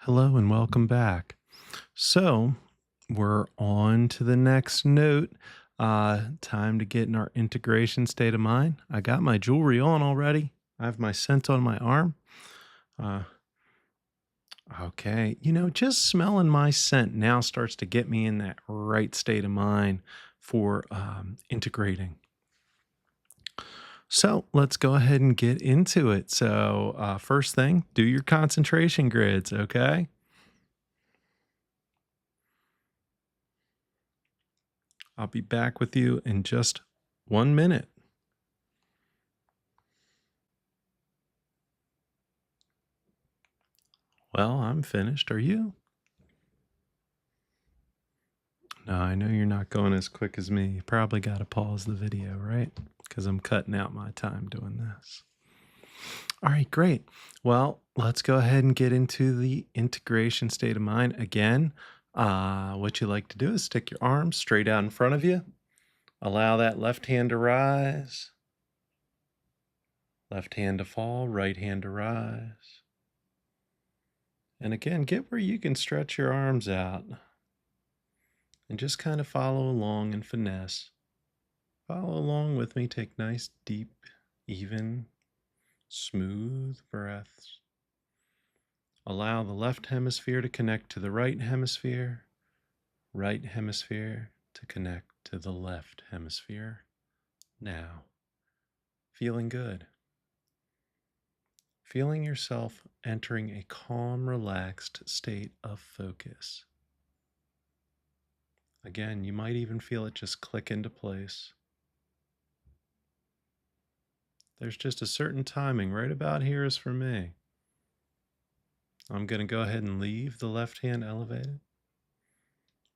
Hello and welcome back. So, we're on to the next note. Time to get in our integration state of mind. I got my jewelry on already. I have my scent on my arm. Uh, okay. Just smelling my scent now starts to get me in that right state of mind for integrating. So, let's go ahead and get into it. So, first thing, do your concentration grids, okay? I'll be back with you in just 1 minute. Well, I'm finished. Are you? No, I know you're not going as quick as me. You probably got to pause the video, right? Because I'm cutting out my time doing this. All right, great. Well, let's go ahead and get into the integration state of mind. Again, what you like to do is stick your arms straight out in front of you. Allow that left hand to rise, left hand to fall, right hand to rise. And again, get where you can stretch your arms out and just kind of follow along and finesse. Follow along with me. Take nice, deep, even, smooth breaths. Allow the left hemisphere to connect to the right hemisphere to connect to the left hemisphere. Now, feeling good. Feeling yourself entering a calm, relaxed state of focus. Again, you might even feel it just click into place. There's just a certain timing right about here is for me. I'm going to go ahead and leave the left hand elevated.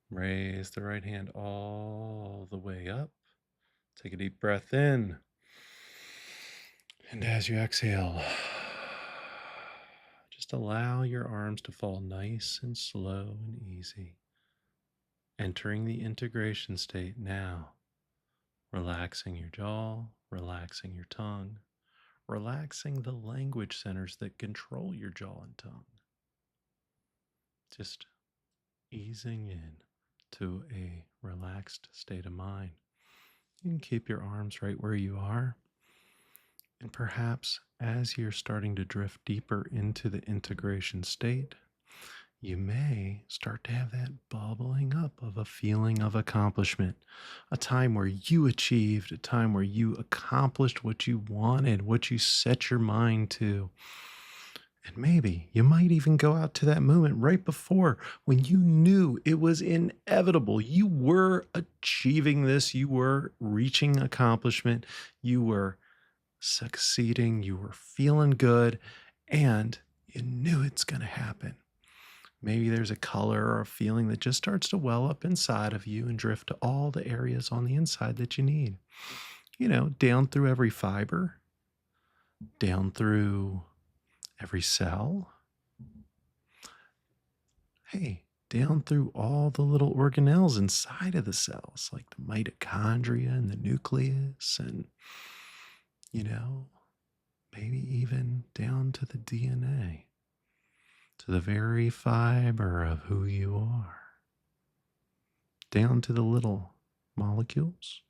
Raise the right hand all the way up. Take a deep breath in. And as you exhale, just allow your arms to fall nice and slow and easy. Entering the integration state now. Relaxing your jaw, relaxing your tongue, relaxing the language centers that control your jaw and tongue. Just easing in to a relaxed state of mind. You can keep your arms right where you are. And perhaps as you're starting to drift deeper into the integration state, you may start to have that bubbling up of a feeling of accomplishment, a time where you achieved, a time where you accomplished what you wanted, what you set your mind to. And maybe you might even go out to that moment right before when you knew it was inevitable. You were achieving this, you were reaching accomplishment, you were succeeding, you were feeling good, and you knew it's going to happen. Maybe there's a color or a feeling that just starts to well up inside of you and drift to all the areas on the inside that you need. Down through every fiber, down through every cell. Hey, down through all the little organelles inside of the cells, like the mitochondria and the nucleus, and, you know, maybe even down to the DNA, to the very fiber of who you are, down to the little molecules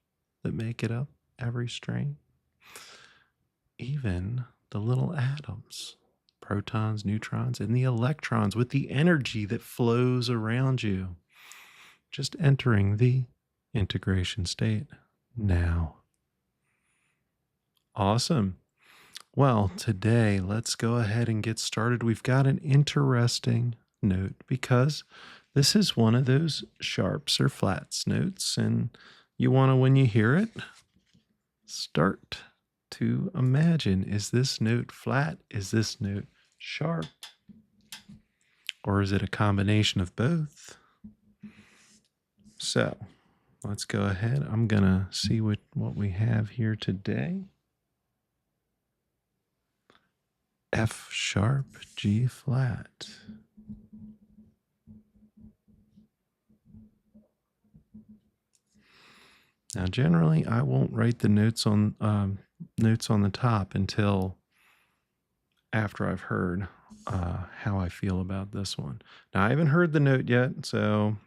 that make it up every strain, even the little atoms, protons, neutrons, and the electrons with the energy that flows around you. Just entering the integration state now. Awesome. Well, today, let's go ahead and get started. We've got an interesting note because this is one of those sharps or flats notes, and you want to, when you hear it, start to imagine, is this note flat? Is this note sharp? Or is it a combination of both? So let's go ahead. I'm going to see what we have here today. F sharp, G flat. Now, generally, I won't write the notes on the top until after I've heard how I feel about this one. Now, I haven't heard the note yet, so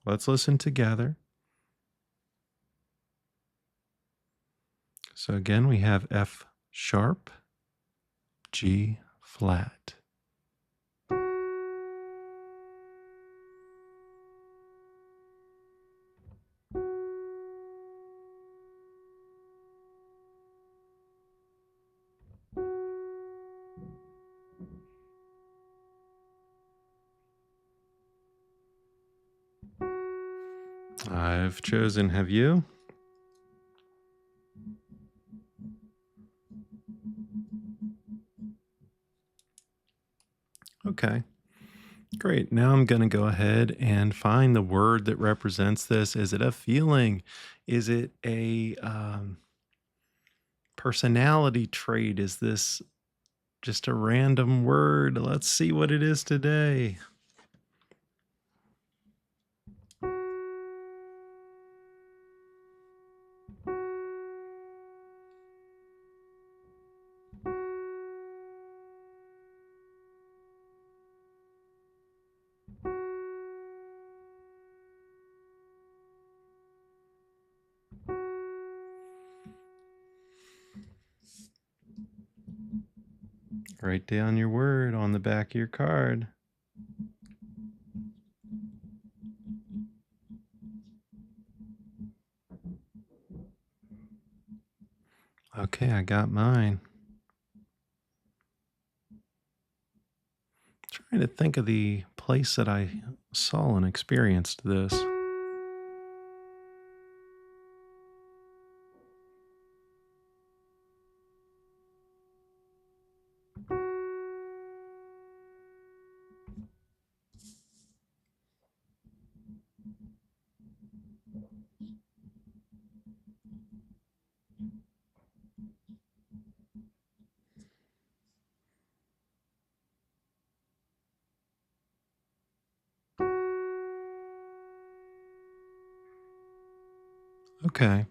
let's listen together. So, again, we have F sharp, G flat. I've chosen, have you? Okay, great. Now I'm going to go ahead and find the word that represents this. Is it a feeling? Is it a personality trait? Is this just a random word? Let's see what it is today. Write down your word on the back of your card. Okay, I got mine. Trying to think of the place that I saw and experienced this. Okay.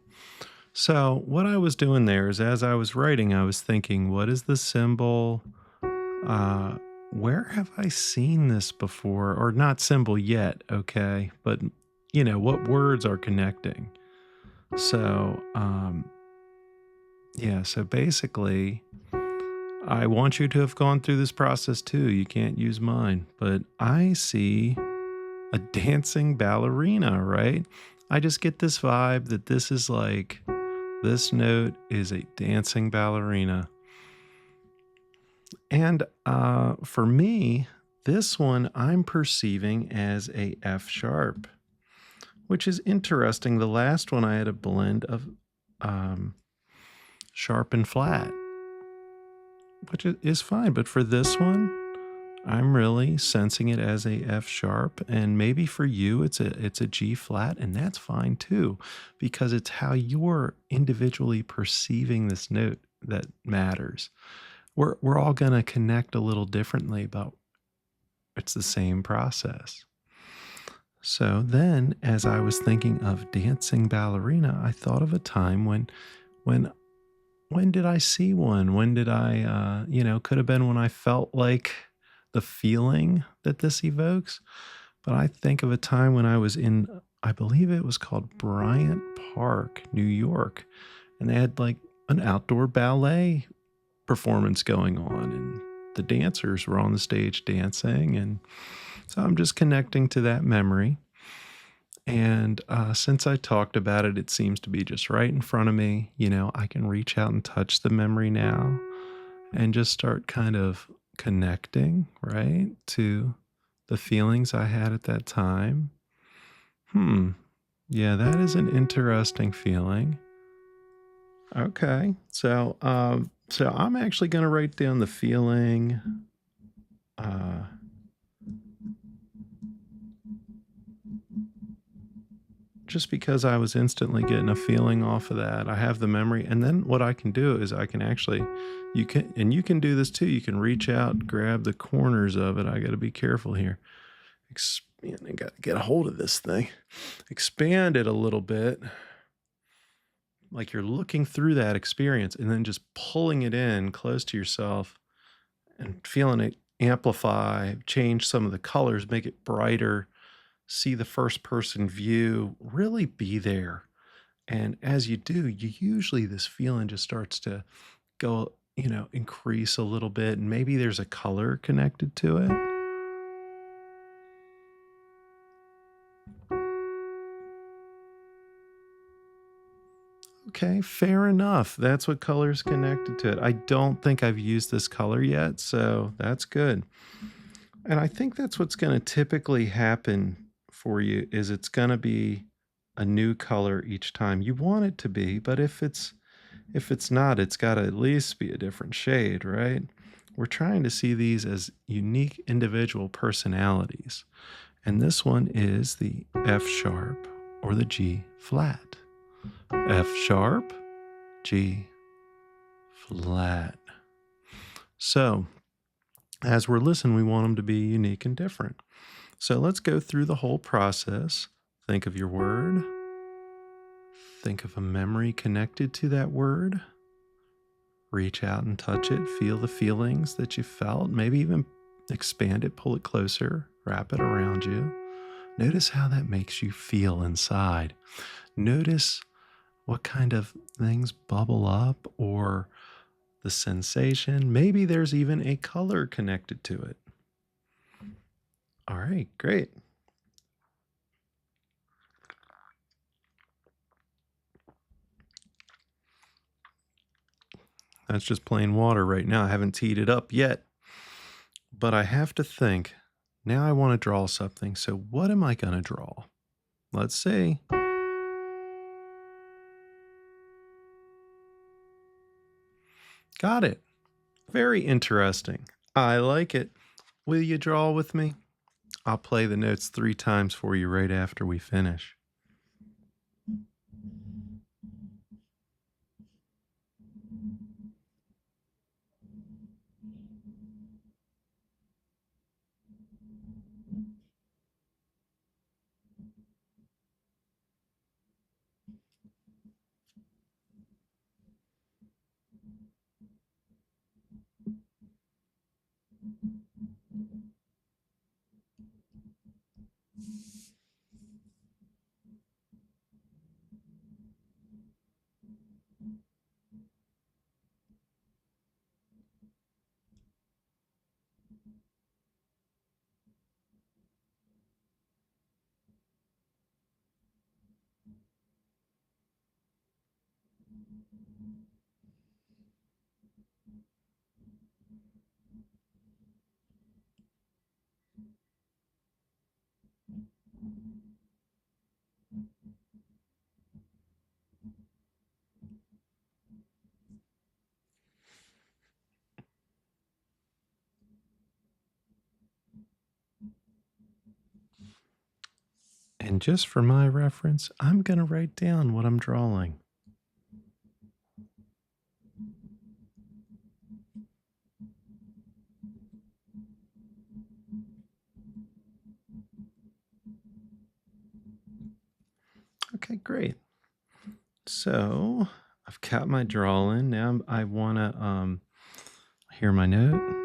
So, what I was doing there is as I was writing, I was thinking, what is the symbol? Uh, where have I seen this before? Or not symbol yet, okay? But, what words are connecting? So, yeah, so basically, I want you to have gone through this process too. You can't use mine, but I see a dancing ballerina, right? I just get this vibe that this is like, this note is a dancing ballerina. And for me, this one I'm perceiving as a F sharp, which is interesting. The last one I had a blend of um, sharp and flat, which is fine. But for this one, I'm really sensing it as a F sharp, and maybe for you it's a G flat, and that's fine too, because it's how you're individually perceiving this note that matters. We're all going to connect a little differently, but it's the same process. So then, as I was thinking of dancing ballerina, I thought of a time when when did I see one? When did I, could have been when I felt like the feeling that this evokes. But I think of a time when I was in, I believe it was called Bryant Park, New York, and they had like an outdoor ballet performance going on, and the dancers were on the stage dancing. And so I'm just connecting to that memory. And since I talked about it, it seems to be just right in front of me. I can reach out and touch the memory now and just start kind of connecting, right, to the feelings I had at that time. Hmm. Yeah, that is an interesting feeling. Okay. So I'm actually going to write down the feeling. Uh, just because I was instantly getting a feeling off of that. I have the memory. And then what I can do is I can actually, you can do this too. You can reach out, grab the corners of it. I got to be careful here. Expand, I got to get a hold of this thing. Expand it a little bit. Like you're looking through that experience and then just pulling it in close to yourself and feeling it amplify, change some of the colors, make it brighter, see the first person view, really be there. And as you do, you usually this feeling just starts to go, increase a little bit. And maybe there's a color connected to it. Okay, fair enough. That's what color's connected to it. I don't think I've used this color yet, so that's good. And I think that's what's going to typically happen for you is it's going to be a new color each time. You want it to be, but if it's not, it's got to at least be a different shade, right? We're trying to see these as unique individual personalities. And this one is the F sharp or the G flat. F sharp, G flat. So, as we're listening, we want them to be unique and different. So, let's go through the whole process. Think of your word, think of a memory connected to that word. Reach out and touch it, feel the feelings that you felt, maybe even expand it, pull it closer, wrap it around you. Notice how that makes you feel inside. Notice what kind of things bubble up or the sensation. Maybe there's even a color connected to it. All right, great. That's just plain water right now. I haven't teed it up yet, but I have to think. Now I want to draw something. So what am I going to draw? Let's see. Got it. Very interesting. I like it. Will you draw with me? I'll play the notes 3 times for you right after we finish. And just for my reference, I'm going to write down what I'm drawing. Okay, great. So I've got my drawing. Now I want to hear my note.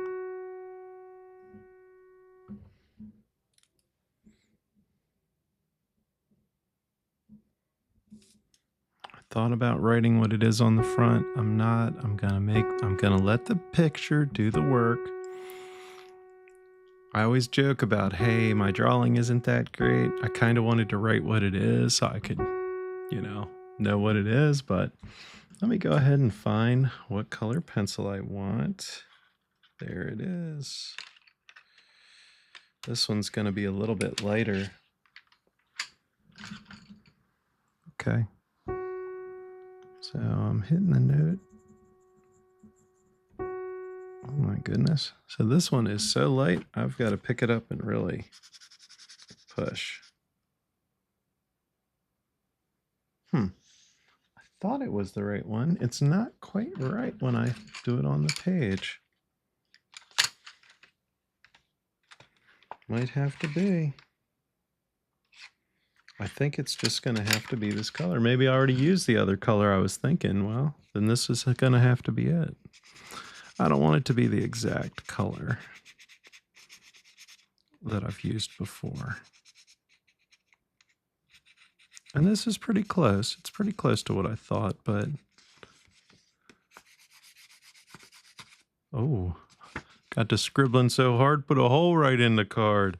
I thought about writing what it is on the front. I'm not. I'm going to let the picture do the work. I always joke about, hey, my drawing isn't that great. I kind of wanted to write what it is so I could, know what it is. But let me go ahead and find what color pencil I want. There it is. This one's going to be a little bit lighter. Okay. So I'm hitting the note. Oh my goodness. So this one is so light, I've got to pick it up and really push. I thought it was the right one. It's not quite right when I do it on the page. Might have to be. I think it's just going to have to be this color. Maybe I already used the other color I was thinking. Well, then this is going to have to be it. I don't want it to be the exact color that I've used before. And this is pretty close. It's pretty close to what I thought, but oh, got to scribbling so hard, put a hole right in the card.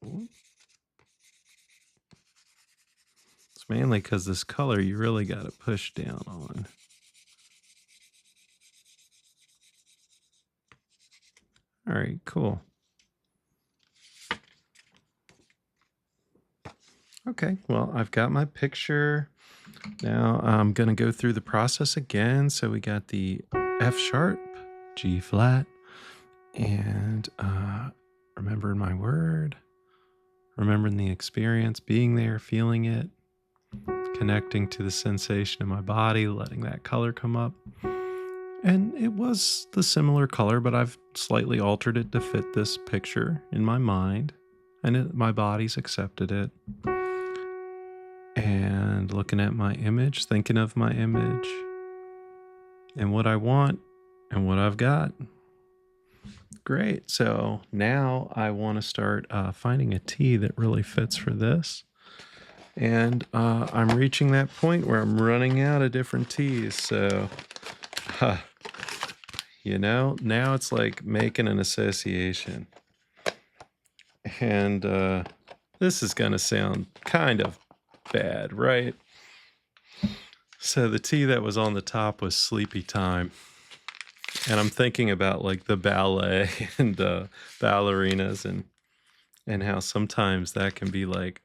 Ooh. It's mainly because this color you really got to push down on. All right, cool. Okay, well, I've got my picture. Now I'm going to go through the process again. So we got the F sharp, G flat, and remembering my word, remembering the experience, being there, feeling it, connecting to the sensation in my body, letting that color come up. And it was the similar color, but I've slightly altered it to fit this picture in my mind, and my body's accepted it. And looking at my image, thinking of my image, and what I want, and what I've got. Great. So now I want to start finding a tea that really fits for this. And I'm reaching that point where I'm running out of different teas. So, now it's like making an association. And this is going to sound kind of bad, right? So the tea that was on the top was Sleepy Time. And I'm thinking about like the ballet and ballerinas and how sometimes that can be like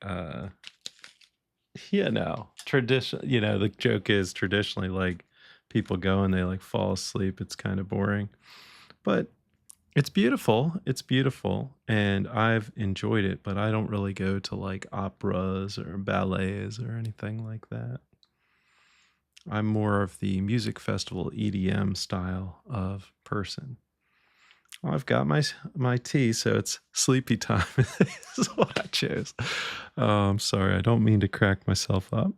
tradition, the joke is traditionally like people go and they like fall asleep. It's kind of boring. But it's beautiful. It's beautiful and I've enjoyed it, but I don't really go to like operas or ballets or anything like that. I'm more of the music festival EDM style of person. Well, I've got my tea, so it's Sleepy Time. Is what I chose. Sorry, I don't mean to crack myself up,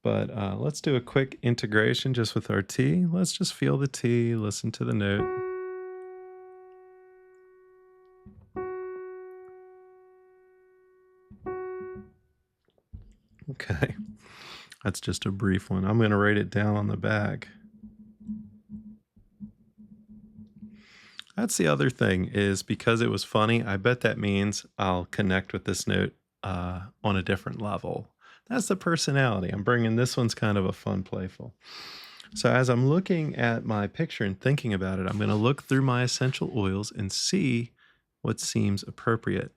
but let's do a quick integration just with our tea. Let's just feel the tea, listen to the note. Okay, that's just a brief one. I'm going to write it down on the back. That's the other thing is because it was funny, I bet that means I'll connect with this note on a different level. That's the personality. I'm bringing this one's kind of a fun, playful. So as I'm looking at my picture and thinking about it, I'm going to look through my essential oils and see what seems appropriate.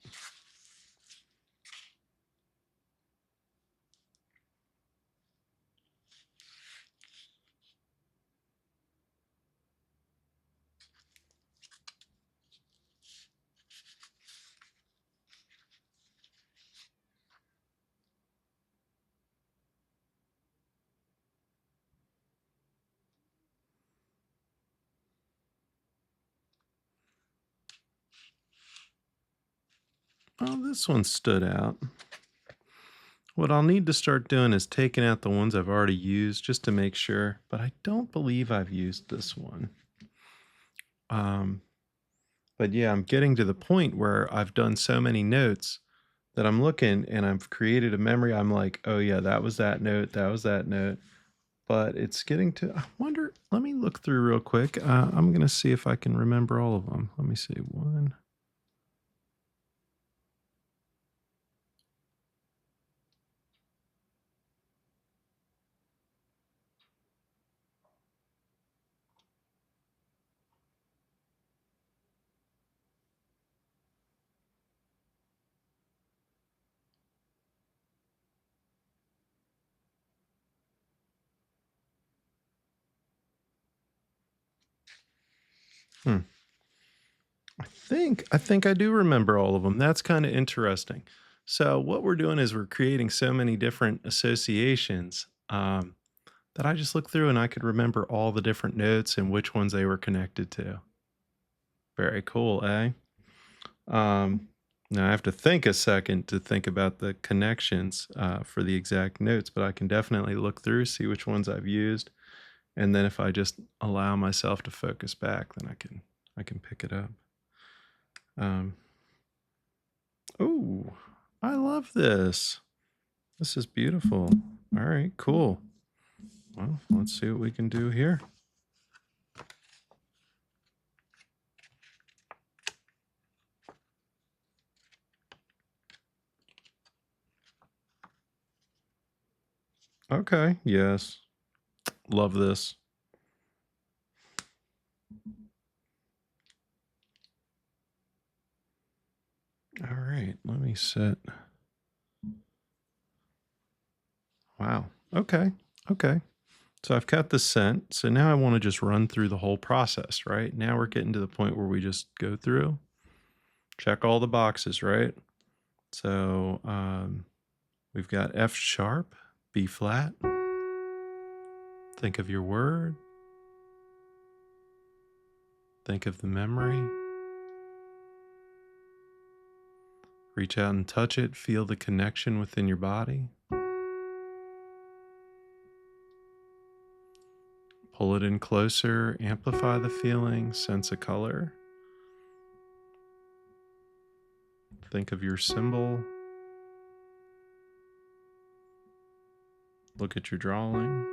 Oh, this one stood out. What I'll need to start doing is taking out the ones I've already used just to make sure, but I don't believe I've used this one. Um, but yeah, I'm getting to the point where I've done so many notes that I'm looking and I've created a memory. I'm like, oh yeah, that was that note, that was that note. But it's getting to, I wonder, let me look through real quick. I'm going to see if I can remember all of them. Let me see. One. Hmm. I think I do remember all of them. That's kind of interesting. So what we're doing is we're creating so many different associations that I just looked through and I could remember all the different notes and which ones they were connected to. Very cool, eh? Um, Now I have to think a second to think about the connections for the exact notes, but I can definitely look through, see which ones I've used, And then if I just allow myself to focus back, then I can pick it up. Um, oh, I love this. This is beautiful. All right, cool. Well, let's see what we can do here. Okay, yes. Love this. All right, let me set. Wow. Okay. Okay. So I've got the scent. So now I want to just run through the whole process, right? Now we're getting to the point where we just go through, check all the boxes, right? So we've got F sharp, B flat. Think of your word. Think of the memory. Reach out and touch it. Feel the connection within your body. Pull it in closer. Amplify the feeling. Sense a color. Think of your symbol. Look at your drawing.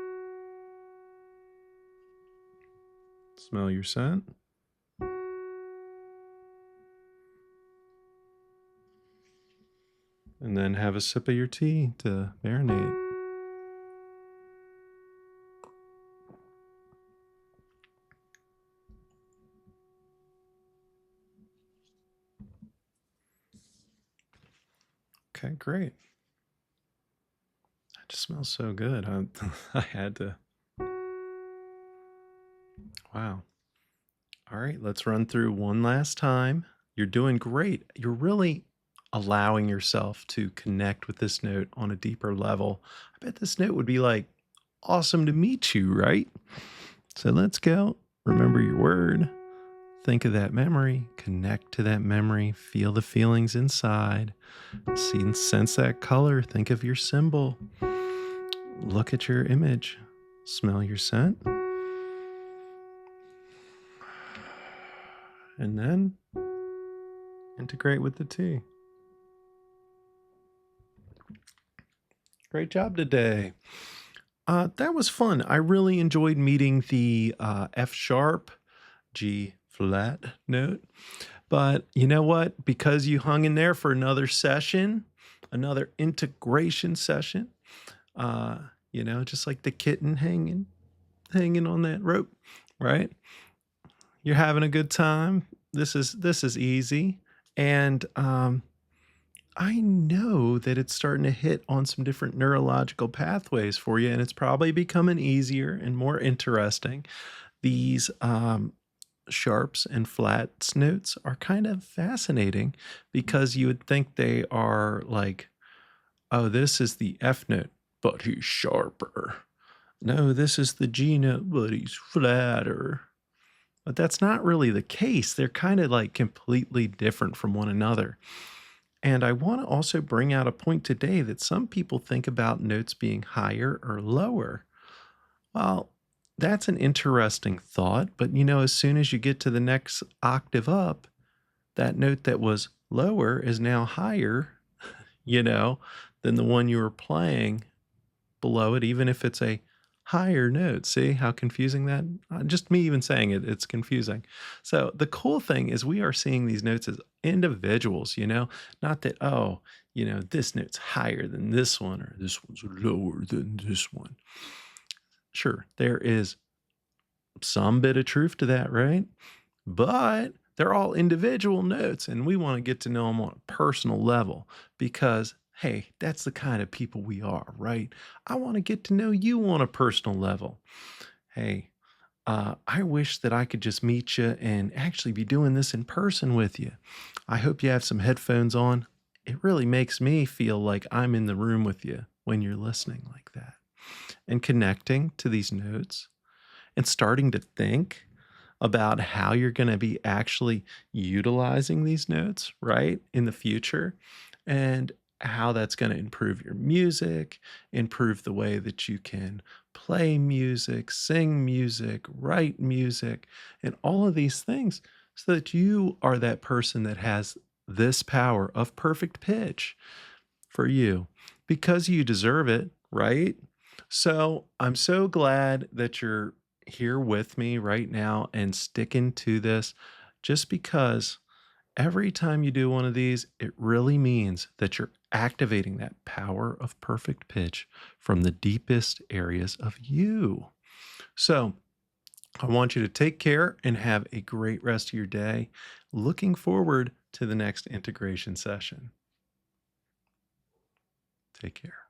Smell your scent. And then have a sip of your tea to marinate. Okay, great. That just smells so good. I had to. Wow. All right, let's run through one last time. You're doing great. You're really allowing yourself to connect with this note on a deeper level. I bet this note would be like, awesome to meet you, right? So let's go. Remember your word. Think of that memory. Connect to that memory. Feel the feelings inside. See and sense that color. Think of your symbol. Look at your image. Smell your scent. And then integrate with the tea. Great job today. That was fun. I really enjoyed meeting the F sharp, G flat note. But you know what? Because you hung in there for another session, another integration session, uh, just like the kitten hanging on that rope, right? You're having a good time. This is easy, and I know that it's starting to hit on some different neurological pathways for you, and it's probably becoming easier and more interesting. These sharps and flats notes are kind of fascinating because you would think they are like, oh, this is the F note, but he's sharper. No, this is the G note, but he's flatter. But that's not really the case. They're kind of like completely different from one another. And I want to also bring out a point today that some people think about notes being higher or lower. Well, that's an interesting thought, but as soon as you get to the next octave up, that note that was lower is now higher, you know, than the one you were playing below it, even if it's a higher note. See how confusing that? Just me even saying it, it's confusing. So the cool thing is we are seeing these notes as individuals, not that, oh, this note's higher than this one or this one's lower than this one. Sure, there is some bit of truth to that, right? But they're all individual notes, and we want to get to know them on a personal level because, hey, that's the kind of people we are, right? I want to get to know you on a personal level. Hey, I wish that I could just meet you and actually be doing this in person with you. I hope you have some headphones on. It really makes me feel like I'm in the room with you when you're listening like that and connecting to these notes and starting to think about how you're going to be actually utilizing these notes, right, in the future. And how that's going to improve your music, improve the way that you can play music, sing music, write music, and all of these things so that you are that person that has this power of perfect pitch for you because you deserve it, right? So I'm so glad that you're here with me right now and sticking to this just because every time you do one of these, it really means that you're activating that power of perfect pitch from the deepest areas of you. So, I want you to take care and have a great rest of your day. Looking forward to the next integration session. Take care.